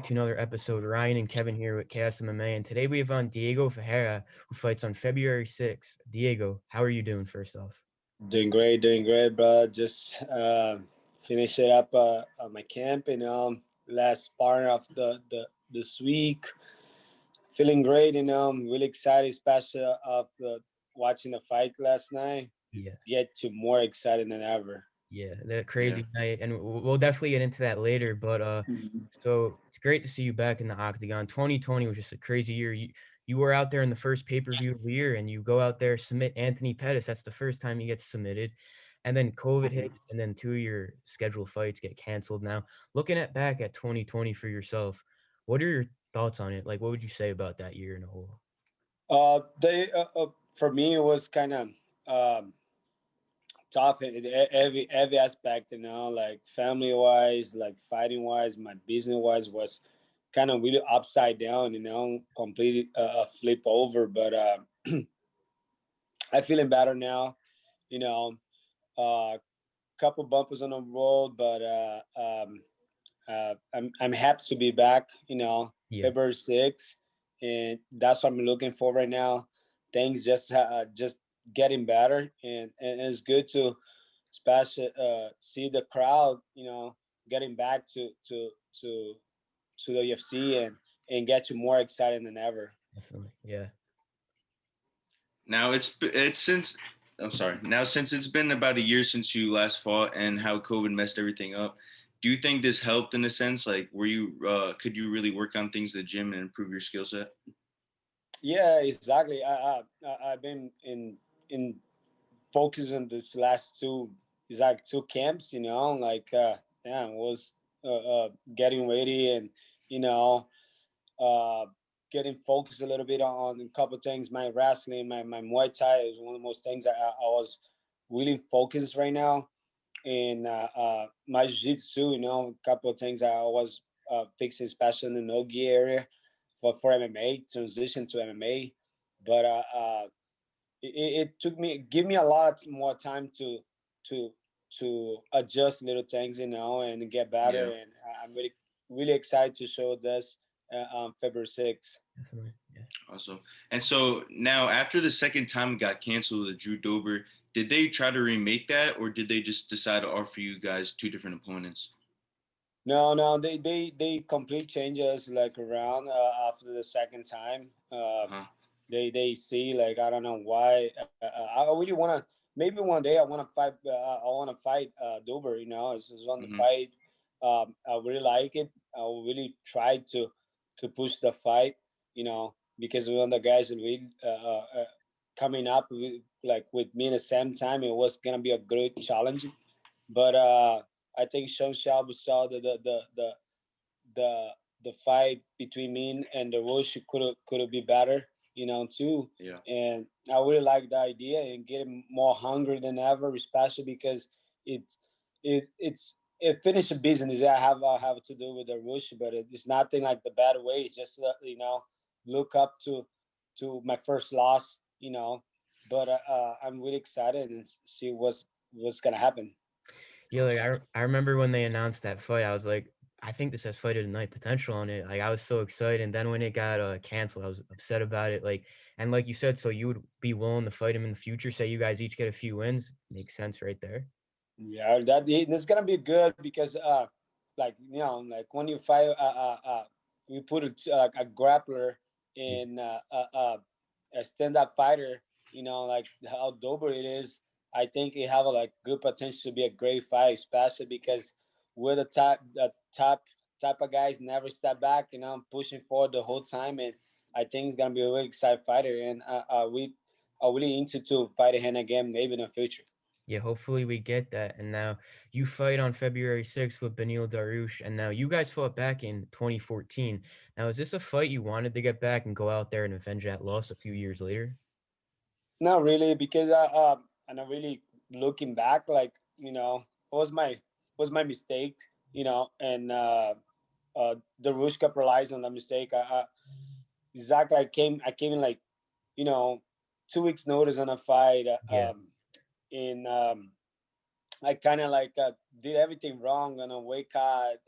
to another episode. Ryan and Kevin here with Chaos MMA, and today we have on Diego Ferreira, who fights on February 6th. Diego, how are you doing first off? Doing great, bro. Just finish it up on my camp, last part of the this week. Feeling great, I'm really excited, especially of watching the fight last night. Yeah. It's get to more excited than ever. Yeah, that Yeah. crazy night, and we'll definitely get into that later. But Mhm. so it's great to see you back in the octagon. 2020 was just a crazy year. You were out there in the first pay-per-view of the year, and you go out there, submit Anthony Pettis. That's the first time he gets submitted, and then COVID hits, and then two of your scheduled fights get canceled. Now, looking at back at 2020 for yourself, what are your thoughts on it? Like, what would you say about that year in a whole? They For me it was kind of um, tough in every aspect, like family wise, like fighting wise, my business wise was kind of really upside down, completely flip over. But I'm feeling better now, you know. Couple bumpers on the road, but I'm happy to be back. Yeah, February 6th, and that's what I'm looking for right now. Things just getting better, and it's good to especially see the crowd, getting back to the UFC and get you more excited than ever. definitely. Yeah. Now it's since I'm sorry. Now since it's been about a year since you last fought and how COVID messed everything up, do you think this helped in a sense? Like, were you could you really work on things at the gym and improve your skill set? Yeah, exactly. I've been in focus on this last two, it's like two camps, like was getting ready and you know uh getting focused a little bit on a couple of things. My wrestling, my Muay Thai is one of the most things I was really focused right now. And my jiu-jitsu, a couple of things I was fixing, especially in the no-gi area for MMA, transition to MMA. But it took me give me a lot more time to to adjust little things, and get better. Yeah. And I'm really excited to show this on February 6th. Definitely. Yeah. Also, and so now after the second time it got canceled, the Drew Dober, did they try to remake that, or did they just decide to offer you guys two different opponents? No, they complete changes like around after the second time. Uh-huh. They see, like, I don't know why. I really want to. Maybe one day I want to fight. I want to fight Dober. It's on the Mm-hmm. fight. I really like it. I will really try to push the fight. Because one of the guys that we coming up with, like with me at the same time, it was gonna be a great challenge. But I think Sean Shelby saw the the fight between me and the Rush could be better, too. Yeah. And I really like the idea and get him more hungry than ever, especially because it's it finished a business I have to do with the Rush, but it's nothing like the bad way. It's just look up to my first loss, But I'm really excited and see what's gonna happen. Yeah, like I remember when they announced that fight, I was like, I think this has fight of the night potential on it. Like I was so excited, and then when it got canceled, I was upset about it. Like, and like you said, so you would be willing to fight him in the future. Say you guys each get a few wins, makes sense right there. Yeah, that's gonna be good because like like when you fight you put a grappler Yeah, in a stand-up fighter, like how Dober it is. I think it have a like good potential to be a great fight, especially because we're the top type of guys never step back, pushing forward the whole time. And I think it's gonna be a really exciting fighter, and we are really into to fight him again maybe in the future. yeah. Hopefully we get that. And now you fight on February 6th with Beneil Dariush, and now you guys fought back in 2014. Now is this a fight you wanted to get back and go out there and avenge that loss a few years later? Not really, because I'm not really looking back. Like, was my mistake, and the Rush capitalized on the mistake. Exactly. I came in like, you know 2 weeks notice on a fight. Yeah, In I kind of like did everything wrong on a weight cut,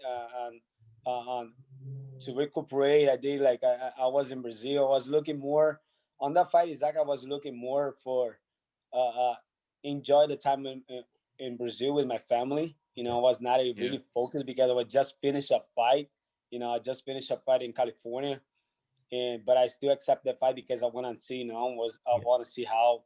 on to recuperate. I did like I was in Brazil. I was looking more on that fight. Exactly, I was looking more for uh, uh enjoy the time in Brazil with my family. You know, I was not Yeah. really focused because I was just finished a fight. You know, I just finished a fight in California, and but I still accept the fight because I want to see. You know, was I Yeah. want to see how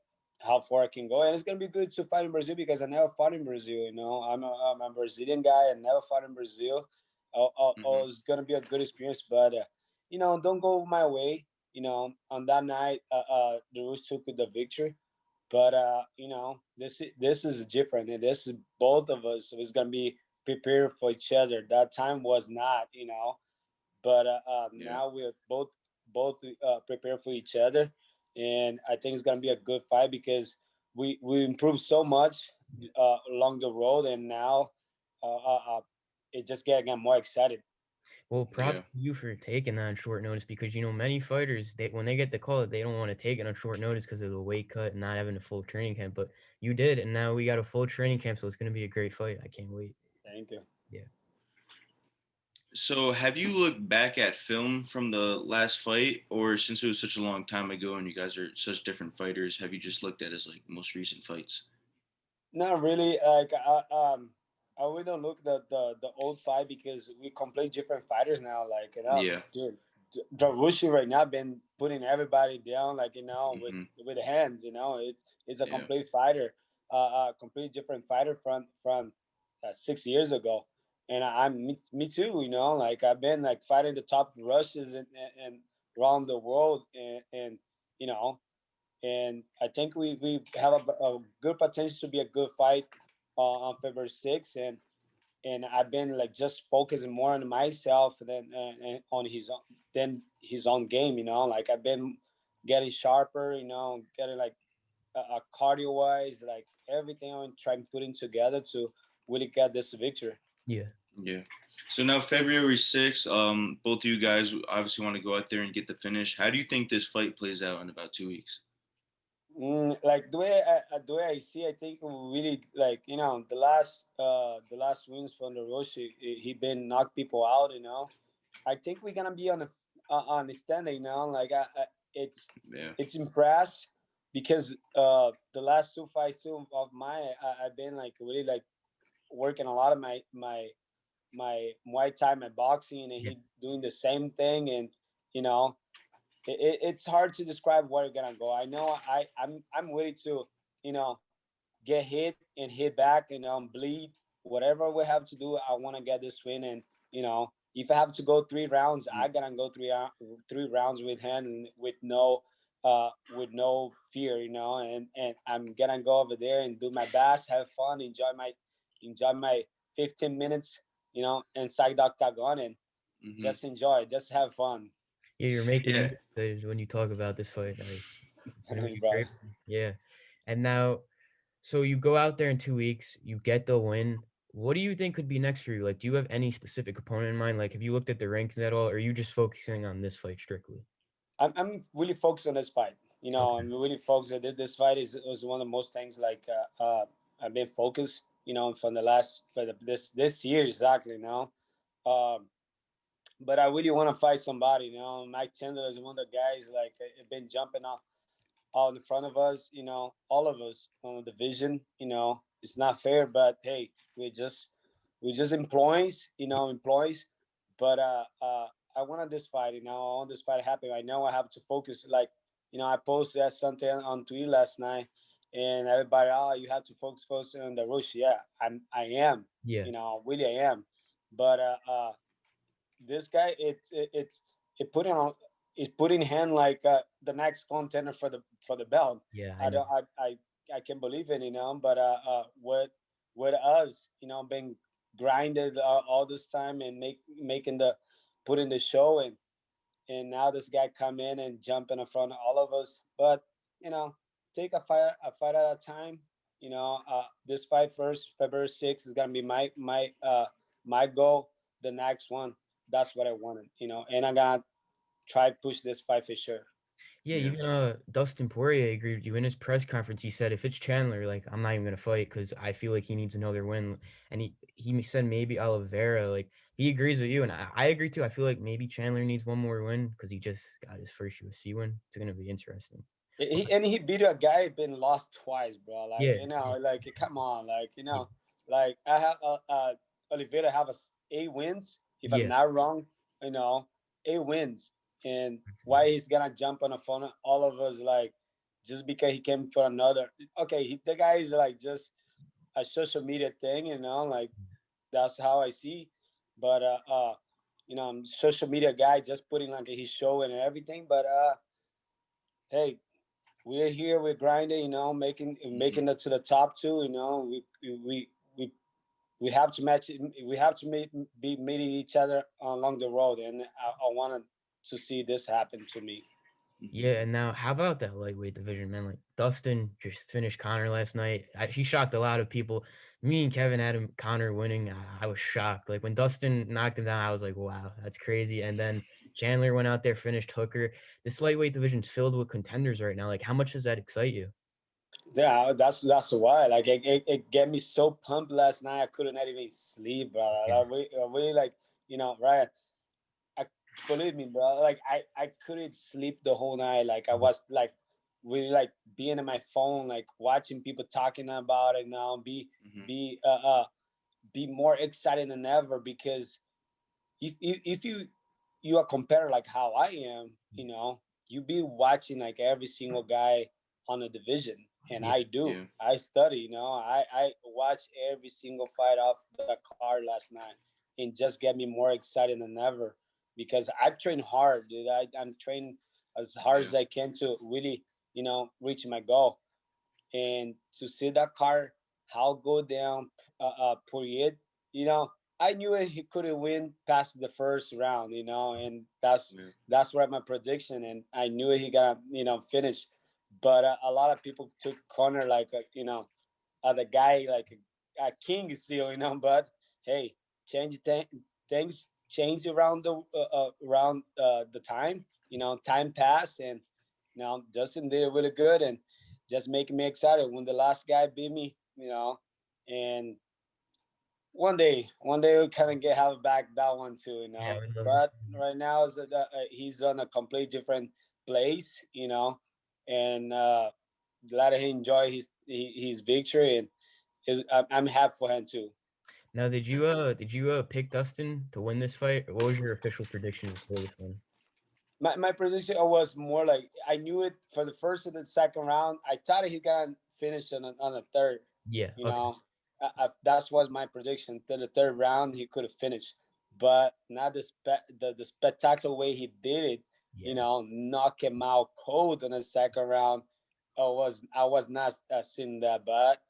far I can go, and it's gonna be good to fight in Brazil because I never fought in Brazil. You know, I'm a Brazilian guy. I never fought in Brazil. Hmm. It's gonna be a good experience, but you know, don't go my way. You know, on that night, the Roos took the victory, but you know, this is different, and this is both of us. So it's gonna be prepared for each other. That time was not, you know, but Yeah. now we're both prepared for each other, and I think it's gonna be a good fight because we improved so much along the road, and now it just get more excited. Well, Yeah. props to you for taking that on short notice because many fighters they when they get the call they don't want to take it on short notice because of the weight cut and not having a full training camp. But you did, and now we got a full training camp, so it's gonna be a great fight. I can't wait. Thank you. Yeah. So, have you looked back at film from the last fight, or since it was such a long time ago and you guys are such different fighters, have you just looked at as like most recent fights? Not really. I really don't look the old fight because we complete different fighters now. Like, you know, Yeah. dude, Dariush right now been putting everybody down. Like, you know, Hmm. with the hands. You know, it's a Yeah. complete fighter. Complete different fighter from 6 years ago. And me too. You know, like I've been like fighting the top rushes and around the world, and you know, and I think we have a good potential to be a good fight on February 6th, and I've been like just focusing more on myself than on his own game. You know, like I've been getting sharper. You know, getting like a cardio wise, like everything I'm trying putting together to really get this victory. Yeah. Yeah. So now February 6th, both of you guys obviously want to go out there and get the finish. How do you think this fight plays out in about 2 weeks? Like the way I see, I think we really like, you know, the last wins from the Roshi, he been knocked people out. You know, I think we're gonna be on the standing now. Like it's Yeah. it's impressed because the last two fights too of mine, I've been like really like working a lot of my Muay Thai, my boxing, and Yeah. he doing the same thing, and you know, it's hard to describe where you're gonna go. I know I'm ready to, you know, get hit and hit back, you know, and bleed. Whatever we have to do, I want to get this win. And you know, if I have to go 3 rounds, I gotta go 3 rounds with him and with no fear, you know. And I'm gonna go over there and do my best, have fun, enjoy my 15 minutes, you know, inside the octagon, and Hmm. just enjoy, just have fun. Yeah, you're making Yeah. me excited when you talk about this fight. It's gonna be Bro. great. Yeah. And now, so you go out there in 2 weeks, you get the win. What do you think could be next for you? Like, do you have any specific opponent in mind? Like, have you looked at the rankings at all, or are you just focusing on this fight strictly? I'm really focused on this fight. You know, Okay. I'm really focused. This fight is one of the most things like I've been focused. You know, from the last but this year exactly now. Um, but I really want to fight somebody. You know, Mike Chandler is one of the guys like been jumping out in front of us. You know, all of us on the division. You know, it's not fair, but hey, we're just employees. You know, employees. But I wanted this fight. You know, I want this fight to happen. I know I have to focus. Like, you know, I posted that something on Twitter last night, and everybody, oh, you have to focus on the rush. Yeah, I am. Yeah. You know, really I am. But this guy, it put in on it put in hand like the next contender for the belt. Yeah, I I know. don't I can believe it, you know. But with us, you know, being grinded all this time and making the putting the show, and now this guy come in and jump in front of all of us. But you know, take a fight at a time. You know, this fight first, February 6th is gonna be my goal. The next one, that's what I wanted. You know, and I'm gonna try push this fight for sure. Yeah, Yeah. even Dustin Poirier agreed with you in his press conference. He said if it's Chandler, like I'm not even gonna fight because I feel like he needs another win. And he said maybe Oliveira. Like he agrees with you, and I agree too. I feel like maybe Chandler needs one more win because he just got his first UFC win. It's gonna be interesting. He beat a guy been lost twice, bro. Like, Yeah, you know, like come on, like, you yeah, know, like I have Oliveira have eight wins if I'm yeah. not wrong. You know, eight wins, and why he's gonna jump on a phone? All of us like just because he came for another. Okay, the guy is like just a social media thing, you know, like that's how I see. But you know, I'm social media guy, just putting like his show and everything. But hey, we're here, we're grinding, you know, making it to the top two. You know, we we have to match. We have to be meeting each other along the road, and I wanted to see this happen to me. Yeah, and now how about that lightweight division, man? Like Dustin just finished Connor last night. He shocked a lot of people. Me and Kevin had him Connor winning. I was shocked. Like when Dustin knocked him down, I was like, "Wow, that's crazy." And then Chandler went out there, finished Hooker. This lightweight division's filled with contenders right now. Like, how much does that excite you? Yeah, that's why. Like it get me so pumped last night. I couldn't even sleep, bro. Yeah, I really like, you know, right. I believe me, bro. Like I couldn't sleep the whole night. Like I was like really like being on my phone, like watching people talking about it now. Mm-hmm. Be uh uh be more excited than ever because if you are compared like how I am, you know, you be watching like every single guy on the division, and yeah, I do. Yeah. I study, you know. I watch every single fight off the card last night, and just get me more excited than ever because I've trained hard, dude. I'm trained as hard Yeah. as I can to really, you know, reach my goal, and to see that car how go down period, you know, I knew he couldn't win past the first round, you know, and Yeah. that's what my prediction, and I knew he gonna, you know, finish. But a lot of people took Connor like you know, the guy like a king still, you know. But hey, change things change around the time, you know, time passed, and you know, Justin did really good and just making me excited when the last guy beat me, you know. And one day we kind of get have back that one too, you yeah. I know. would love to see But right now is he's on a complete different place, you know, and let him enjoy his victory, and I'm happy for him too. Now, did you pick Dustin to win this fight? Or what was your official prediction before this one? My prediction was more like I knew it for the first and the second round. I thought he gonna finish on the third. Yeah, You okay. know, that was my prediction. To the third round, he could have finished, but not the spectacular way he did it. You Yeah. know, knock him out cold in the second round. I was not seeing that, but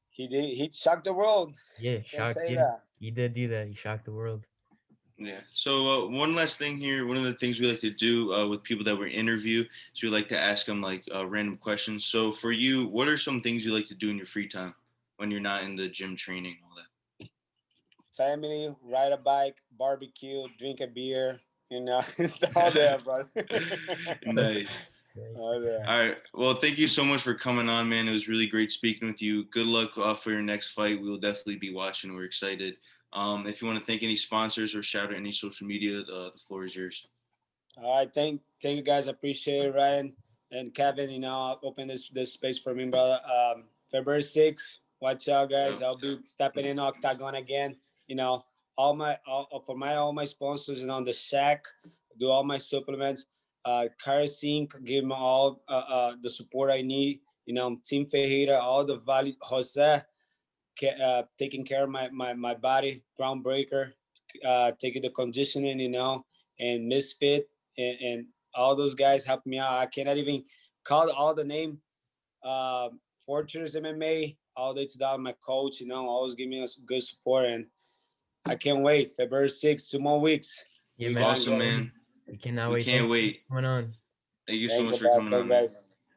he did. He shocked the world. Yeah, Can shocked. say Yeah, that. he did do that. He shocked the world. Yeah. So one last thing here. One of the things we like to do with people that we interview is we like to ask them like random questions. So for you, what are some things you like to do in your free time when you're not in the gym training and all that? Family, ride a bike, barbecue, drink a beer. You know, it's all there, bro. Nice. Nice. All there. All right. Well, thank you so much for coming on, man. It was really great speaking with you. Good luck for your next fight. We will definitely be watching. We're excited. If you want to thank any sponsors or shout out any social media, the floor is yours. All right, thank you guys. Appreciate it, Ryan and Kevin. You know, open this space for me, brother. February 6th. Watch out, Yeah. guys. I'll be stepping in Octagon again. You know, all my sponsors, you know, the Shack, do all my supplements. Kerosene, give me all the support I need. You know, Team Ferreira, all the value. Jose, taking care of my body. Groundbreaker, taking the conditioning. You know, and Misfit and all those guys helped me out. I cannot even call all the name. Uh, Fortress MMA, all day to that, my coach, you know, always give me us good support, and I can't wait. February 6th, 2 more weeks. Yeah, We man. gonna Awesome, get it. man. We cannot We wait. can't Thank you wait. for coming on. Thank you so Thank much you, for bro. coming Thank on, you, man. guys.